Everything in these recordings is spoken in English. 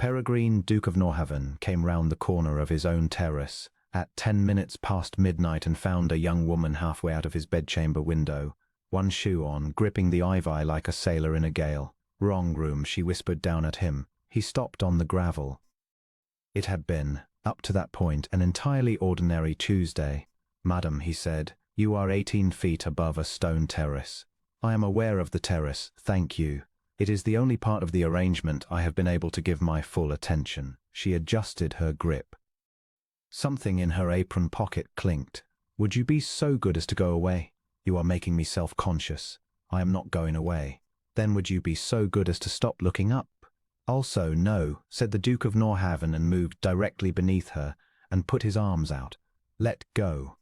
Peregrine, Duke of Norhaven, came round the corner of his own terrace at 10 minutes past midnight and found a young woman halfway out of his bedchamber window, one shoe on, gripping the ivy like a sailor in a gale. "Wrong room," she whispered down at him. He stopped on the gravel. It had been, up to that point, an entirely ordinary Tuesday. "Madam," he said, "you are 18 feet above a stone terrace." "I am aware of the terrace, thank you. It is the only part of the arrangement I have been able to give my full attention." She adjusted her grip. Something in her apron pocket clinked. "Would you be so good as to go away? You are making me self-conscious." "I am not going away." "Then would you be so good as to stop looking up?" "Also, no," said the Duke of Norhaven and moved directly beneath her and put his arms out. "Let go."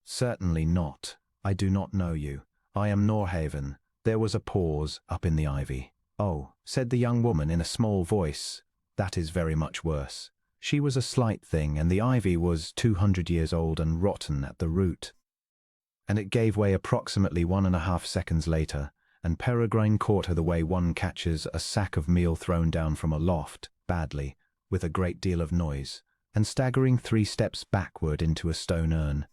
"Certainly not. I do not know you. I am Norhaven." There was a pause up in the ivy. "Oh," said the young woman in a small voice, "that is very much worse." She was a slight thing, and the ivy was 200 years old and rotten at the root. And it gave way approximately 1.5 seconds later, and Peregrine caught her the way one catches a sack of meal thrown down from a loft, badly, with a great deal of noise, and staggering 3 steps backward into a stone urn.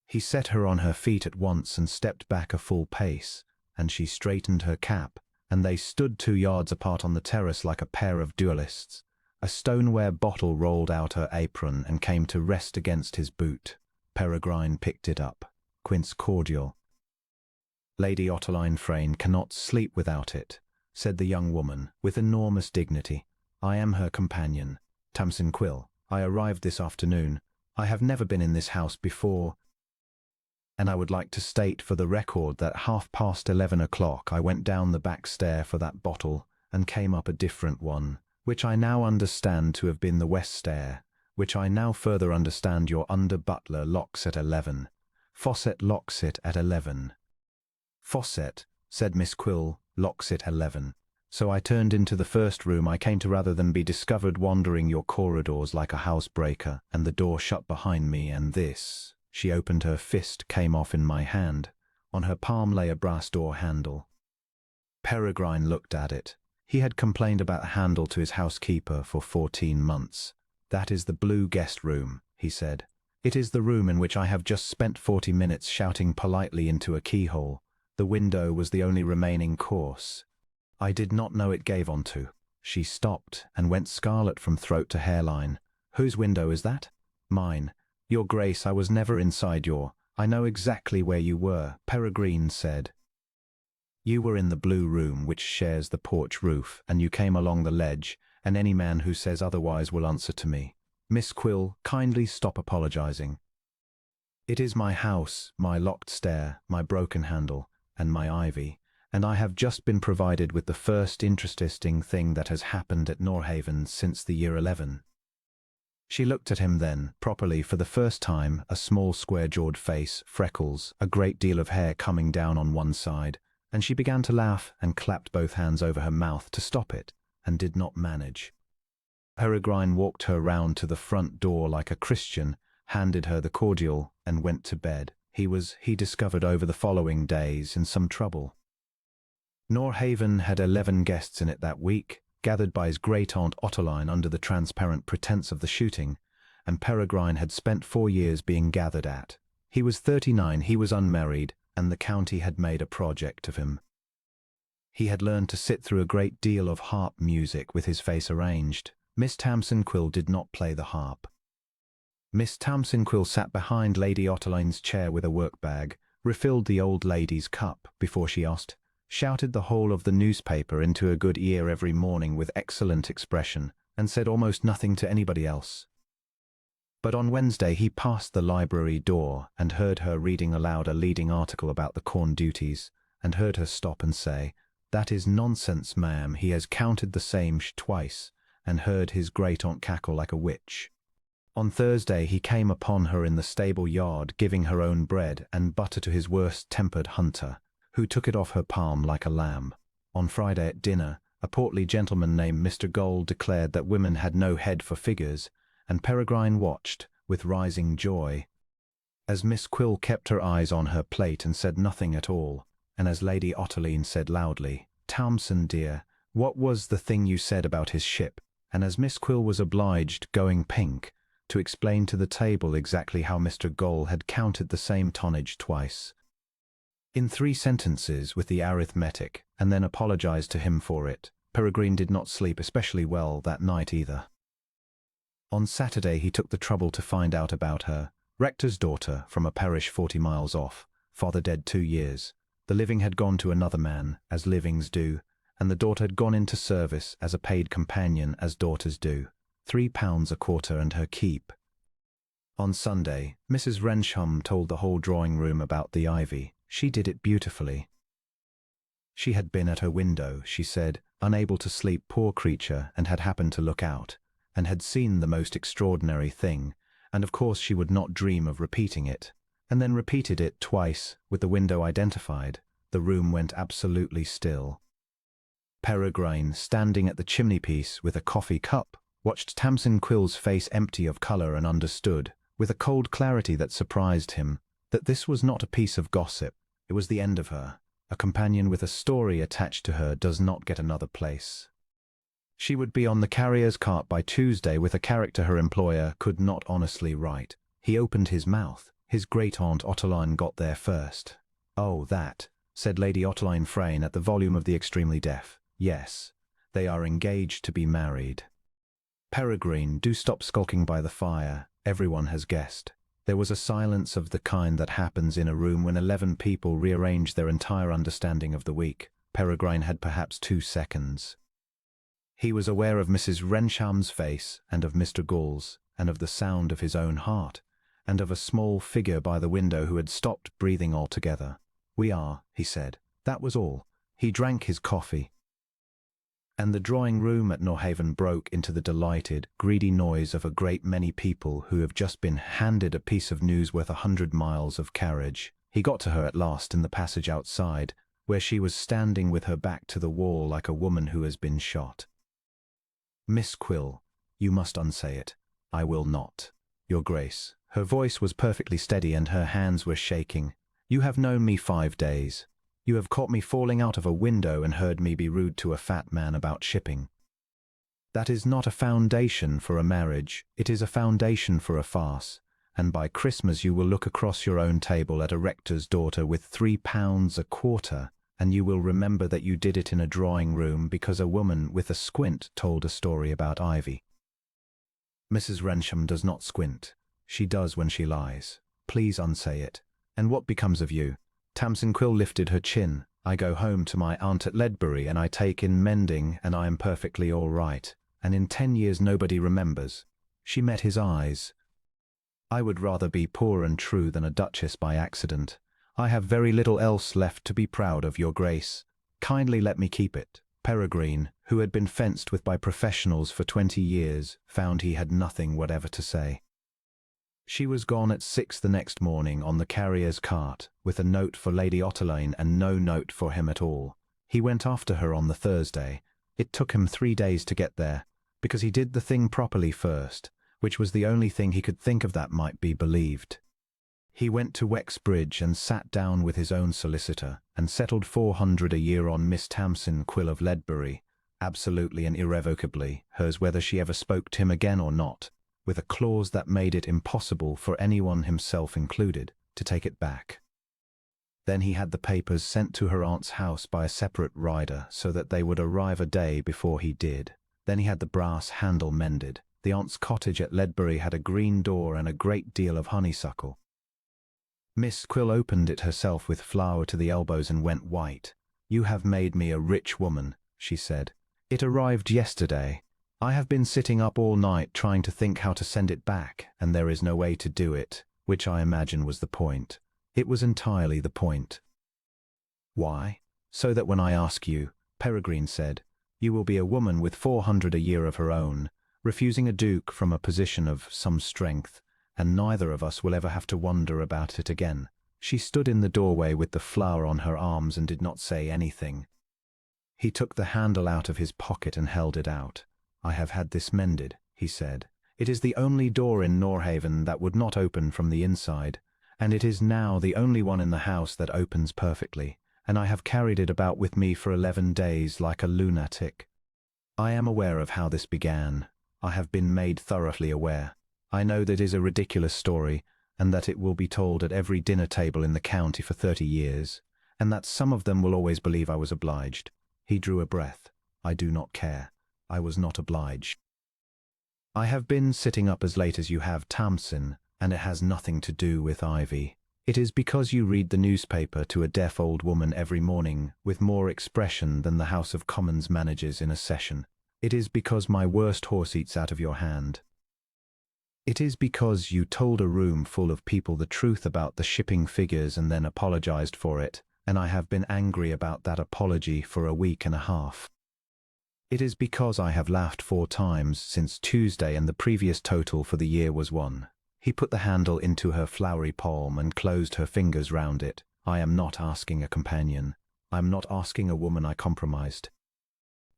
He set her on her feet at once and stepped back a full pace, and she straightened her cap, and they stood 2 yards apart on the terrace like a pair of duelists. A stoneware bottle rolled out her apron and came to rest against his boot. Peregrine picked it up. Quince cordial. "Lady Ottoline Frayne cannot sleep without it," said the young woman, with enormous dignity. "I am her companion, Tamsin Quill. I arrived this afternoon. I have never been in this house before, and I would like to state for the record that 11:30 o'clock I went down the back stair for that bottle and came up a different one, which I now understand to have been the west stair, which I now further understand your under-butler locks at 11. Fawcett locks it at 11. "Fawcett," said Miss Quill, "locks it 11. So I turned into the first room I came to rather than be discovered wandering your corridors like a housebreaker, and the door shut behind me, and this," she opened her fist, "came off in my hand. On her palm lay a brass door handle." Peregrine looked at it. He had complained about the handle to his housekeeper for 14 months. "That is the blue guest room," he said. "It is the room in which I have just spent 40 minutes shouting politely into a keyhole. The window was the only remaining course. I did not know it gave onto." She stopped and went scarlet from throat to hairline. "Whose window is that?" "Mine. Your Grace, I was never inside your—" "I know exactly where you were," Peregrine said. "You were in the blue room which shares the porch roof, and you came along the ledge, and any man who says otherwise will answer to me." "Miss Quill, kindly stop apologizing. It is my house, my locked stair, my broken handle, and my ivy, and I have just been provided with the first interesting thing that has happened at Norhaven since the year 11. She looked at him then, properly for the first time, a small square-jawed face, freckles, a great deal of hair coming down on one side, and she began to laugh and clapped both hands over her mouth to stop it, and did not manage. Peregrine walked her round to the front door like a Christian, handed her the cordial, and went to bed. He discovered over the following days, in some trouble. Norhaven had 11 guests in it that week, gathered by his great-aunt Ottoline under the transparent pretence of the shooting, and Peregrine had spent 4 years being gathered at. He was 39, he was unmarried, and the county had made a project of him. He had learned to sit through a great deal of harp music with his face arranged. Miss Tamsin Quill did not play the harp. Miss Tamsin Quill sat behind Lady Ottoline's chair with a work-bag, refilled the old lady's cup before she asked, shouted the whole of the newspaper into a good ear every morning with excellent expression, and said almost nothing to anybody else. But on Wednesday he passed the library door and heard her reading aloud a leading article about the corn duties, and heard her stop and say, "That is nonsense, ma'am, he has counted the same twice," and heard his great-aunt cackle like a witch. On Thursday he came upon her in the stable yard giving her own bread and butter to his worst-tempered hunter, who took it off her palm like a lamb. On Friday at dinner, a portly gentleman named Mr. Gold declared that women had no head for figures, and Peregrine watched, with rising joy, as Miss Quill kept her eyes on her plate and said nothing at all, and as Lady Ottoline said loudly, "Tamsin, dear, what was the thing you said about his ship?" and as Miss Quill was obliged, going pink, to explain to the table exactly how Mr. Goll had counted the same tonnage twice, in 3 sentences with the arithmetic, and then apologized to him for it. Peregrine did not sleep especially well that night either. On Saturday he took the trouble to find out about her, rector's daughter from a parish 40 miles off, father dead 2 years. The living had gone to another man, as livings do, and the daughter had gone into service as a paid companion, as daughters do. £3 a quarter and her keep. On Sunday, Mrs. Wrensham told the whole drawing-room about the ivy. She did it beautifully. She had been at her window, she said, unable to sleep, poor creature, and had happened to look out, and had seen the most extraordinary thing, and of course she would not dream of repeating it, and then repeated it twice, with the window identified. The room went absolutely still. Peregrine, standing at the chimney-piece with a coffee cup, watched Tamsin Quill's face empty of colour and understood, with a cold clarity that surprised him, that this was not a piece of gossip, it was the end of her. A companion with a story attached to her does not get another place. She would be on the carrier's cart by Tuesday with a character her employer could not honestly write. He opened his mouth. His great-aunt Ottoline got there first. "Oh, that," said Lady Ottoline Frayne at the volume of the extremely deaf. "Yes, they are engaged to be married." "Peregrine, do stop skulking by the fire. Everyone has guessed." There was a silence of the kind that happens in a room when 11 people rearrange their entire understanding of the week. Peregrine had perhaps 2 seconds. He was aware of Mrs. Wrensham's face, and of Mr. Gall's, and of the sound of his own heart, and of a small figure by the window who had stopped breathing altogether. "We are," he said. That was all. He drank his coffee. And the drawing-room at Norhaven broke into the delighted, greedy noise of a great many people who have just been handed a piece of news worth 100 miles of carriage. He got to her at last in the passage outside, where she was standing with her back to the wall like a woman who has been shot. "Miss Quill, you must unsay it." "I will not, Your Grace." Her voice was perfectly steady and her hands were shaking. "You have known me 5 days. You have caught me falling out of a window and heard me be rude to a fat man about shipping. That is not a foundation for a marriage, it is a foundation for a farce, and by Christmas you will look across your own table at a rector's daughter with £3 a quarter, and you will remember that you did it in a drawing-room because a woman with a squint told a story about ivy. Mrs. Wrensham does not squint. She does when she lies. Please unsay it. And what becomes of you?" Tamsin Quill lifted her chin. "I go home to my aunt at Ledbury and I take in mending and I am perfectly all right. And in 10 years nobody remembers." She met his eyes. "I would rather be poor and true than a duchess by accident. I have very little else left to be proud of, Your Grace. Kindly let me keep it." Peregrine, who had been fenced with by professionals for 20 years, found he had nothing whatever to say. She was gone at 6 the next morning on the carrier's cart, with a note for Lady Ottoline and no note for him at all. He went after her on the Thursday. It took him 3 days to get there, because he did the thing properly first, which was the only thing he could think of that might be believed. He went to Wexbridge and sat down with his own solicitor, and settled 400 a year on Miss Tamsin Quill of Ledbury, absolutely and irrevocably, hers whether she ever spoke to him again or not, with a clause that made it impossible for anyone, himself included, to take it back. Then he had the papers sent to her aunt's house by a separate rider so that they would arrive a day before he did. Then he had the brass handle mended. The aunt's cottage at Ledbury had a green door and a great deal of honeysuckle. Miss Quill opened it herself with flour to the elbows and went white. "You have made me a rich woman," she said. "It arrived yesterday. I have been sitting up all night trying to think how to send it back, and there is no way to do it, which I imagine was the point. It was entirely the point." "Why?" "So that when I ask you," Peregrine said, "you will be a woman with 400 a year of her own, refusing a duke from a position of some strength, and neither of us will ever have to wonder about it again." She stood in the doorway with the flower on her arms and did not say anything. He took the handle out of his pocket and held it out. "I have had this mended," he said. "It is the only door in Norhaven that would not open from the inside, and it is now the only one in the house that opens perfectly, and I have carried it about with me for 11 days like a lunatic." I am aware of how this began. I have been made thoroughly aware. I know that it is a ridiculous story, and that it will be told at every dinner table in the county for 30 years, and that some of them will always believe I was obliged. He drew a breath. I do not care. I was not obliged. I have been sitting up as late as you have, Tamsin, and it has nothing to do with Ivy. It is because you read the newspaper to a deaf old woman every morning with more expression than the House of Commons manages in a session. It is because my worst horse eats out of your hand. It is because you told a room full of people the truth about the shipping figures and then apologized for it, and I have been angry about that apology for a week and a half. It is because I have laughed 4 times since Tuesday and the previous total for the year was 1. He put the handle into her flowery palm and closed her fingers round it. I am not asking a companion. I am not asking a woman I compromised.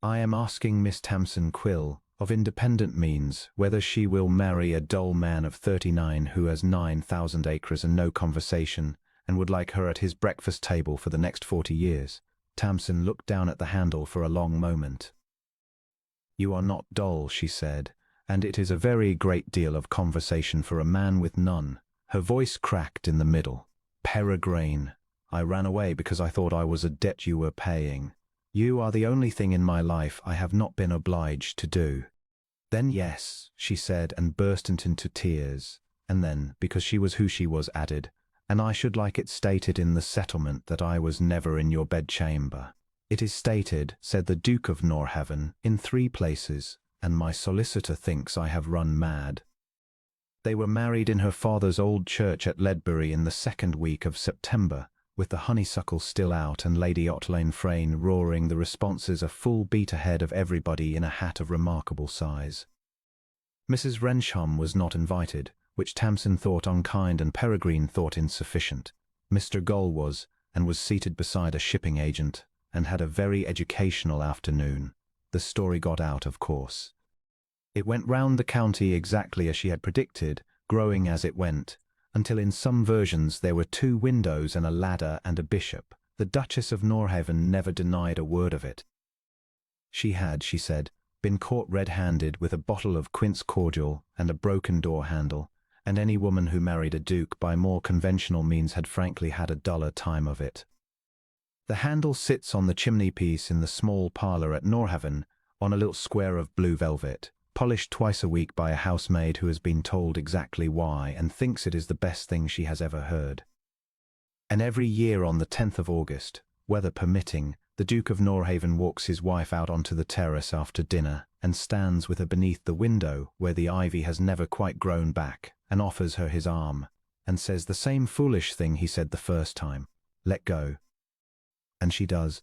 I am asking Miss Tamsin Quill, of independent means, whether she will marry a dull man of 39 who has 9,000 acres and no conversation, and would like her at his breakfast table for the next 40 years. Tamsin looked down at the handle for a long moment. You are not dull, she said, and it is a very great deal of conversation for a man with none. Her voice cracked in the middle. Peregrine, I ran away because I thought I was a debt you were paying. You are the only thing in my life I have not been obliged to do. Then yes, she said, and burst into tears, and then, because she was who she was, added, and I should like it stated in the settlement that I was never in your bedchamber. It is stated, said the Duke of Norhaven, in 3 places, and my solicitor thinks I have run mad. They were married in her father's old church at Ledbury in the 2nd week of September, with the honeysuckle still out and Lady Otlayne Frayne roaring the responses a full beat ahead of everybody in a hat of remarkable size. Mrs. Wrensham was not invited, which Tamsin thought unkind and Peregrine thought insufficient. Mr. Gull was, and was seated beside a shipping agent, and had a very educational afternoon. The story got out, of course. It went round the county exactly as she had predicted, growing as it went, until in some versions there were 2 windows and a ladder and a bishop. The Duchess of Norhaven never denied a word of it. She had, she said, been caught red-handed with a bottle of quince cordial and a broken door handle, and any woman who married a duke by more conventional means had frankly had a duller time of it. The handle sits on the chimney-piece in the small parlour at Norhaven, on a little square of blue velvet, polished twice a week by a housemaid who has been told exactly why and thinks it is the best thing she has ever heard. And every year on the 10th of August, weather permitting, the Duke of Norhaven walks his wife out onto the terrace after dinner and stands with her beneath the window where the ivy has never quite grown back, and offers her his arm, and says the same foolish thing he said the first time, "Let go." And she does,